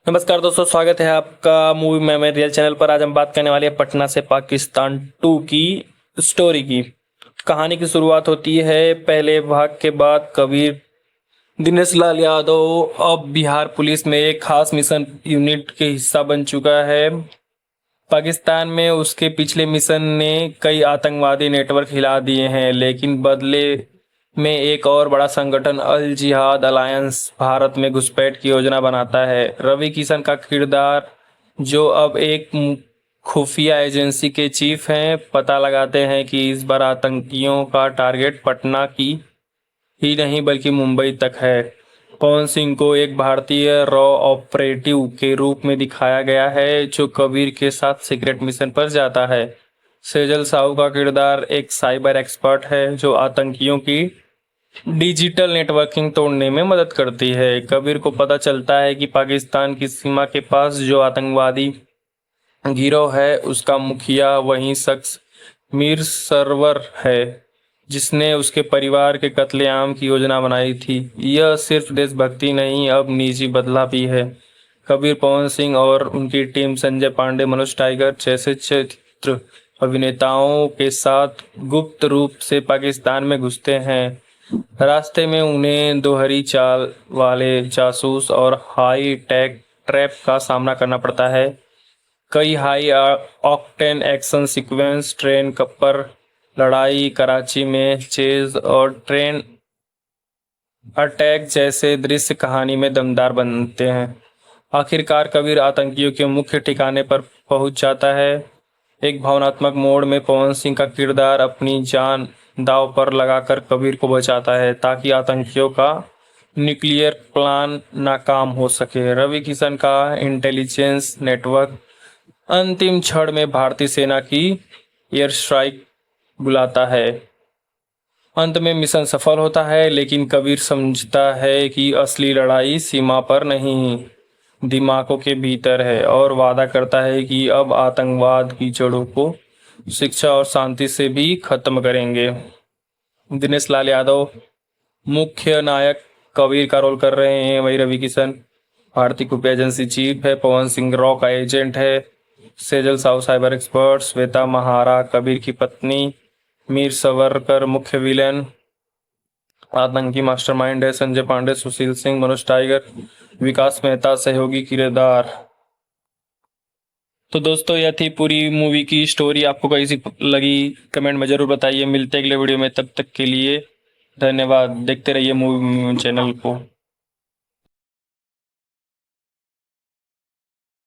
नमस्कार दोस्तों, स्वागत है आपका मूवी में रियल चैनल पर। आज हम बात करने वाले हैं पटना से पाकिस्तान 2 की स्टोरी की। कहानी की शुरुआत होती है पहले भाग के बाद। कबीर दिनेश लाल यादव अब बिहार पुलिस में एक खास मिशन यूनिट के हिस्सा बन चुका है। पाकिस्तान में उसके पिछले मिशन ने कई आतंकवादी नेटवर्क हिला दिए हैं, लेकिन बदले में एक और बड़ा संगठन अल जिहाद अलायंस भारत में घुसपैठ की योजना बनाता है। रवि किशन का किरदार, जो अब एक खुफिया एजेंसी के चीफ हैं, पता लगाते हैं कि इस बार आतंकियों का टारगेट पटना की ही नहीं बल्कि मुंबई तक है। पवन सिंह को एक भारतीय रॉ ऑपरेटिव के रूप में दिखाया गया है, जो कबीर के साथ सीक्रेट मिशन पर जाता है। सेजल साहू का किरदार एक साइबर एक्सपर्ट है, जो आतंकियों की डिजिटल नेटवर्किंग तोड़ने में मदद करती है। कबीर को पता चलता है कि पाकिस्तान की सीमा के पास जो आतंकवादी गिरोह है, उसका मुखिया वही शख्स मीर सरवर है, जिसने उसके परिवार के कत्लेआम की योजना बनाई थी। यह सिर्फ देशभक्ति नहीं, अब निजी बदला भी है। कबीर पवन सिंह और उनकी टीम संजय पांडे, मनोज टाइगर जैसे चरित्र अभिनेताओं के साथ गुप्त रूप से पाकिस्तान में घुसते हैं। रास्ते में उन्हें दोहरी चाल वाले जासूस और हाई टेक ट्रैप का सामना करना पड़ता है। कई high octane action sequence, train पर लड़ाई, कराची में चेज और ट्रेन अटैक जैसे दृश्य कहानी में दमदार बनते हैं। आखिरकार कबीर आतंकियों के मुख्य ठिकाने पर पहुंच जाता है। एक भावनात्मक मोड़ में पवन सिंह का किरदार अपनी जान दांव पर लगाकर कबीर को बचाता है, ताकि आतंकियों का न्यूक्लियर प्लान नाकाम हो सके। रवि किशन का इंटेलिजेंस नेटवर्क अंतिम क्षण में भारतीय सेना की एयर स्ट्राइक बुलाता है। अंत में मिशन सफल होता है, लेकिन कबीर समझता है कि असली लड़ाई सीमा पर नहीं, दिमागों के भीतर है, और वादा करता है कि अब आतंकवाद की जड़ों को शिक्षा और शांति से भी खत्म करेंगे। दिनेश लाल यादव मुख्य नायक कबीर का रोल कर रहे हैं, वही रवि किशन भारतीय खुफिया एजेंसी चीफ है, पवन सिंह रॉ का एजेंट है, सेजल साहू साइबर एक्सपर्ट, श्वेता महारा कबीर की पत्नी, मीर सवरकर मुख्य विलेन, आतंकी मास्टरमाइंड है, संजय पांडे, सुशील सिंह, मनोज टाइगर, विकास मेहता सहयोगी किरदार। तो दोस्तों, यह थी पूरी मूवी की स्टोरी। आपको कैसी लगी कमेंट में जरूर बताइए। मिलते हैं अगले वीडियो में, तब तक के लिए धन्यवाद। देखते रहिए मूवी चैनल को।